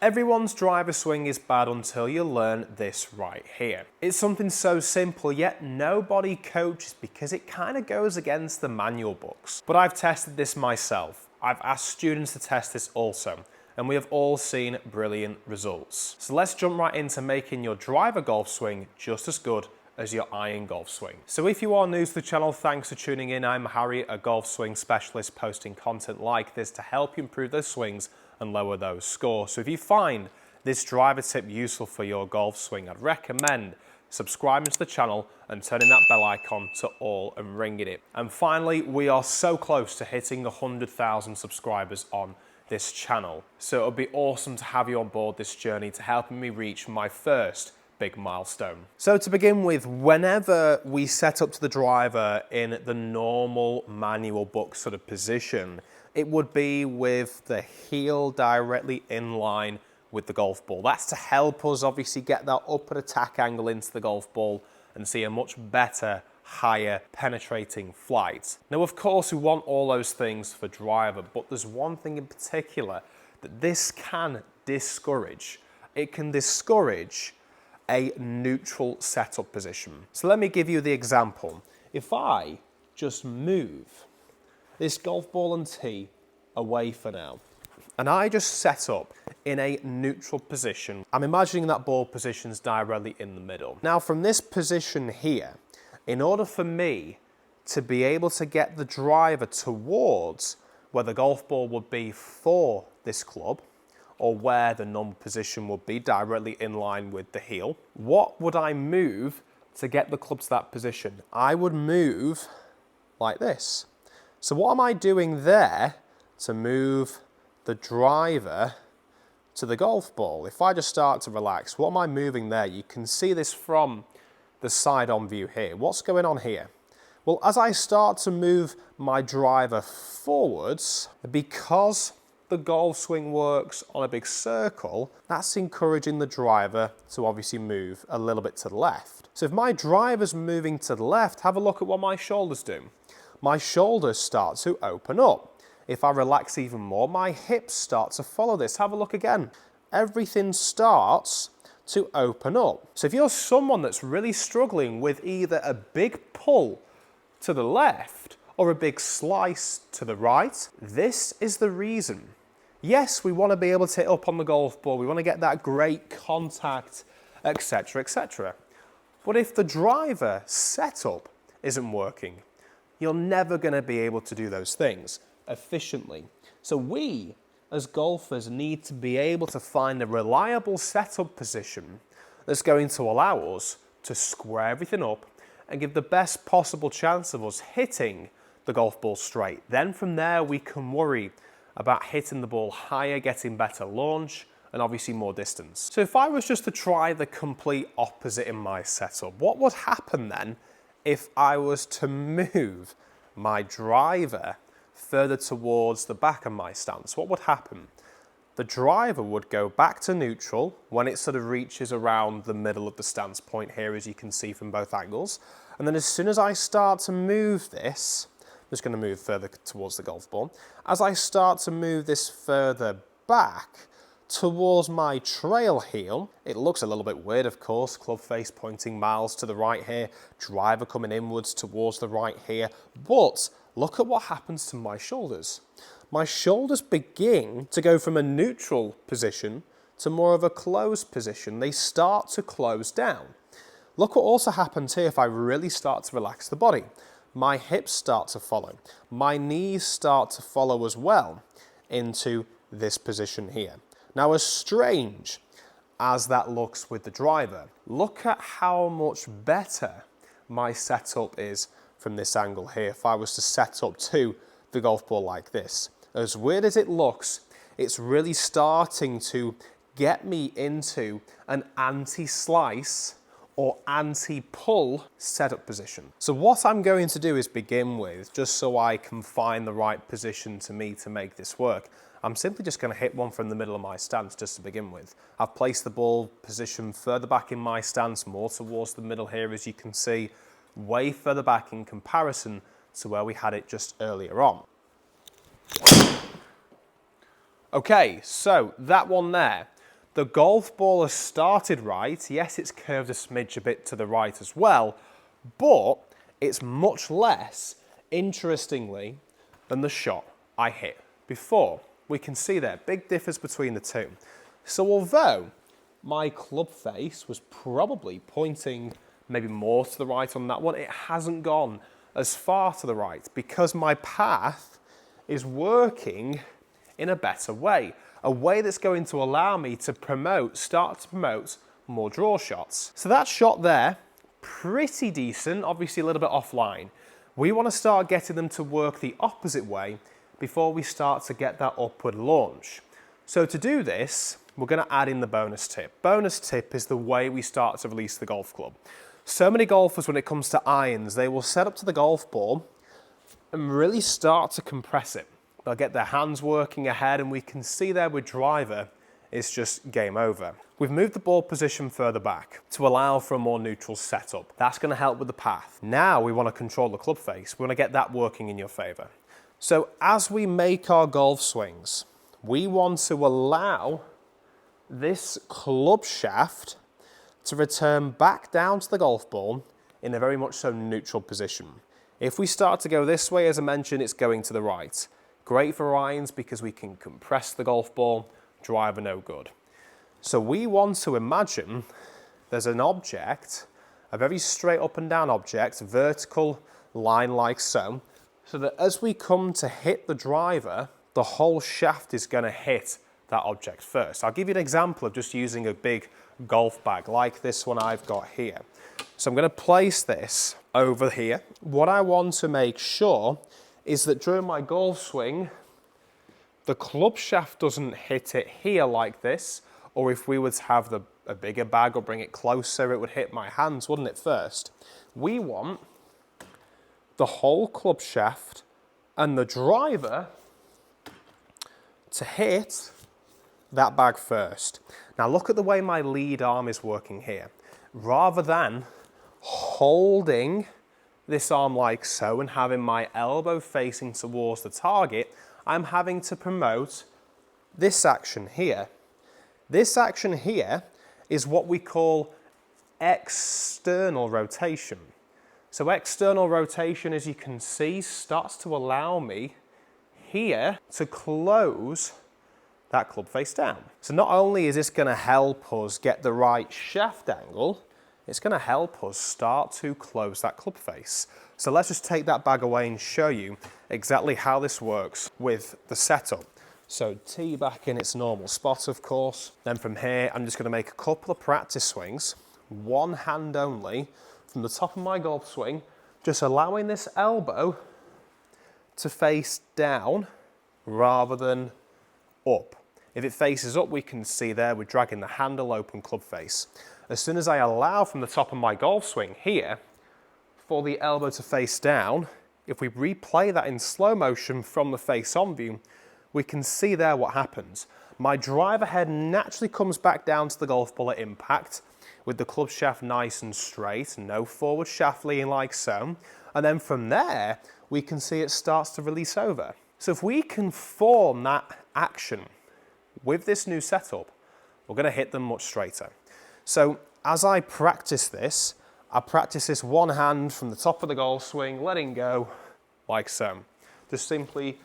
Everyone's driver swing is bad until you learn this right here. It's something so simple, yet nobody coaches because it kind of goes against the manual books. But I've tested this myself. I've asked students to test this also, and we have all seen brilliant results. So let's jump right into making your driver golf swing just as good as your iron golf swing. So if you are new to the channel, thanks for tuning in. I'm Harry, a golf swing specialist, posting content like this to help you improve those swings and lower those scores. So if you find this driver tip useful for your golf swing, I'd recommend subscribing to the channel and turning that bell icon to all and ringing it. And finally, we are so close to hitting 100,000 subscribers on this channel. So it would be awesome to have you on board this journey to helping me reach my first big milestone. So to begin with, whenever we set up to the driver in the normal manual book sort of position, it would be with the heel directly in line with the golf ball. That's to help us obviously get that upward attack angle into the golf ball and see a much better, higher penetrating flight. Now, of course, we want all those things for driver, but there's one thing in particular that this can discourage. It can discourage a neutral setup position. So let me give you the example. If I just move this golf ball and tee away for now, and I just set up in a neutral position, I'm imagining that ball position's directly in the middle. Now from this position here, in order for me to be able to get the driver towards where the golf ball would be for this club, or where the normal position would be directly in line with the heel, what would I move to get the club to that position? I would move like this. So what am I doing there to move the driver to the golf ball? If I just start to relax, what am I moving there? You can see this from the side-on view here. What's going on here? Well, as I start to move my driver forwards, because the golf swing works on a big circle, that's encouraging the driver to obviously move a little bit to the left. So if my driver's moving to the left, have a look at what my shoulders do. My shoulders start to open up. If I relax even more, my hips start to follow this. Have a look again. Everything starts to open up. So if you're someone that's really struggling with either a big pull to the left or a big slice to the right, this is the reason. Yes, we want to be able to hit up on the golf ball. We want to get that great contact, etc., etc. But if the driver setup isn't working, you're never going to be able to do those things efficiently. So we, as golfers, need to be able to find a reliable setup position that's going to allow us to square everything up and give the best possible chance of us hitting the golf ball straight. Then from there, we can worry about hitting the ball higher, getting better launch, and obviously more distance. So if I was just to try the complete opposite in my setup, what would happen then if I was to move my driver further towards the back of my stance? What would happen? The driver would go back to neutral when it sort of reaches around the middle of the stance point here, as you can see from both angles. And then as soon as I start to move this, I'm just going to move further towards the golf ball. As I start to move this further back towards my trail heel, it looks a little bit weird, of course, club face pointing miles to the right here, driver coming inwards towards the right here, but look at what happens to my shoulders. My shoulders begin to go from a neutral position to more of a closed position. They start to close down. Look what also happens here if I really start to relax the body. My hips start to follow. My knees start to follow as well into this position here. Now, as strange as that looks with the driver, look at how much better my setup is from this angle here. If I was to set up to the golf ball like this, as weird as it looks, it's really starting to get me into an anti-slice or anti-pull setup position. So what I'm going to do is begin with, just so I can find the right position to me to make this work, I'm simply just going to hit one from the middle of my stance just to begin with. I've placed the ball position further back in my stance, more towards the middle here, as you can see, way further back in comparison to where we had it just earlier on. Okay, so that one there The golf ball has started right. Yes, it's curved a smidge a bit to the right as well, but it's much less, interestingly, than the shot I hit before. We can see there, big difference between the two. So although my club face was probably pointing maybe more to the right on that one, it hasn't gone as far to the right because my path is working in a better way, a way that's going to allow me to start to promote more draw shots. So that shot there, pretty decent, obviously a little bit offline. We want to start getting them to work the opposite way before we start to get that upward launch. So to do this, we're going to add in the bonus tip. Bonus tip is the way we start to release the golf club. So many golfers, when it comes to irons, they will set up to the golf ball and really start to compress it. They'll get their hands working ahead, and we can see there with driver, it's just game over. We've moved the ball position further back to allow for a more neutral setup. That's going to help with the path. Now we want to control the club face. We want to get that working in your favor. So as we make our golf swings, we want to allow this club shaft to return back down to the golf ball in a very much so neutral position. If we start to go this way, as I mentioned, it's going to the right. Great for irons because we can compress the golf ball, driver no good. So we want to imagine there's an object, a very straight up and down object, vertical line like so that as we come to hit the driver, the whole shaft is going to hit that object first. I'll give you an example of just using a big golf bag like this one I've got here. So I'm going to place this over here. What I want to make sure is that during my golf swing, the club shaft doesn't hit it here like this, or if we were to have a bigger bag or bring it closer, it would hit my hands, wouldn't it, first? We want the whole club shaft and the driver to hit that bag first. Now look at the way my lead arm is working here. Rather than holding this arm like so and having my elbow facing towards the target, I'm having to promote this action here. This action here is what we call external rotation. So external rotation, as you can see, starts to allow me here to close that club face down. So not only is this going to help us get the right shaft angle, it's going to help us start to close that club face. So let's just take that bag away and show you exactly how this works with the setup. So tee back in its normal spot, of course. Then from here, I'm just going to make a couple of practice swings, one hand only, from the top of my golf swing, just allowing this elbow to face down rather than up. If it faces up, we can see there we're dragging the handle open club face. As soon as I allow from the top of my golf swing here for the elbow to face down, if we replay that in slow motion from the face on view, we can see there what happens. My driver head naturally comes back down to the golf ball at impact with the club shaft nice and straight, no forward shaft lean like so. And then from there, we can see it starts to release over. So if we can form that action with this new setup, we're going to hit them much straighter. So as I practice this, I practice this one hand from the top of the golf swing, letting go like so. Just simply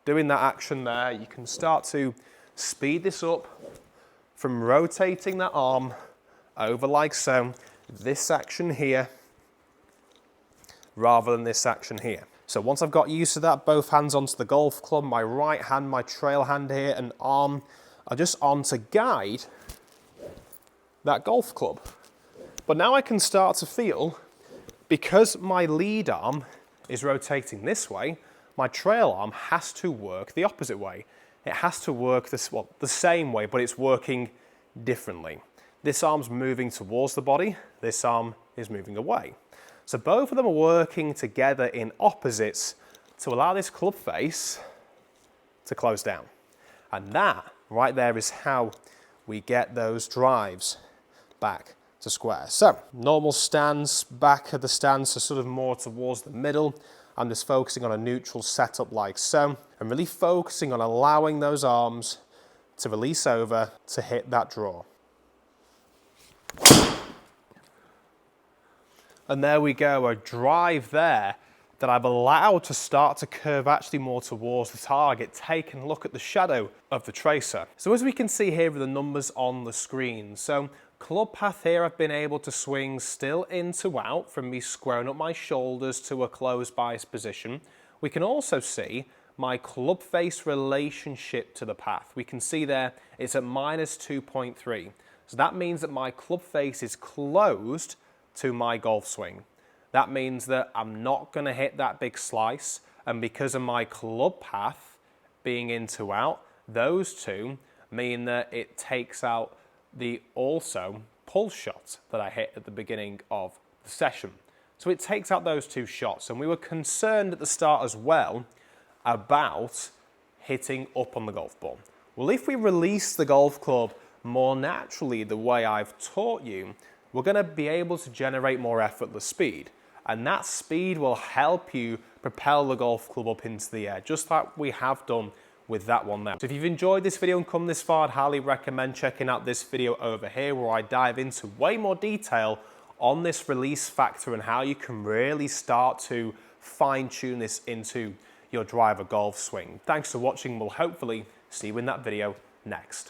doing that action there. You can start to speed this up from rotating that arm over like so. This action here rather than this action here. So once I've got used to that, both hands onto the golf club, my right hand, my trail hand here, and arm are just on to guide that golf club. But now I can start to feel, because my lead arm is rotating this way, my trail arm has to work the opposite way. It has to work the same way, but it's working differently. This arm's moving towards the body, this arm is moving away. So both of them are working together in opposites to allow this club face to close down. And that right there is how we get those drives back to square. So normal stance, back of the stance, so sort of more towards the middle. I'm just focusing on a neutral setup like so, and really focusing on allowing those arms to release over to hit that draw. And there we go, a drive there that I've allowed to start to curve actually more towards the target, taking a look at the shadow of the tracer. So as we can see here with the numbers on the screen, so club path here I've been able to swing still in to out from me squaring up my shoulders to a closed bias position. We can also see my club face relationship to the path. We can see there it's at minus 2.3. So that means that my club face is closed to my golf swing. That means that I'm not going to hit that big slice, and because of my club path being in to out, those two mean that it takes out the also pull shot that I hit at the beginning of the session. So it takes out those two shots, and we were concerned at the start as well about hitting up on the golf ball. Well, if we release the golf club more naturally the way I've taught you, we're going to be able to generate more effortless speed. And that speed will help you propel the golf club up into the air, just like we have done with that one there. So if you've enjoyed this video and come this far, I'd highly recommend checking out this video over here where I dive into way more detail on this release factor and how you can really start to fine-tune this into your driver golf swing. Thanks for watching. We'll hopefully see you in that video next.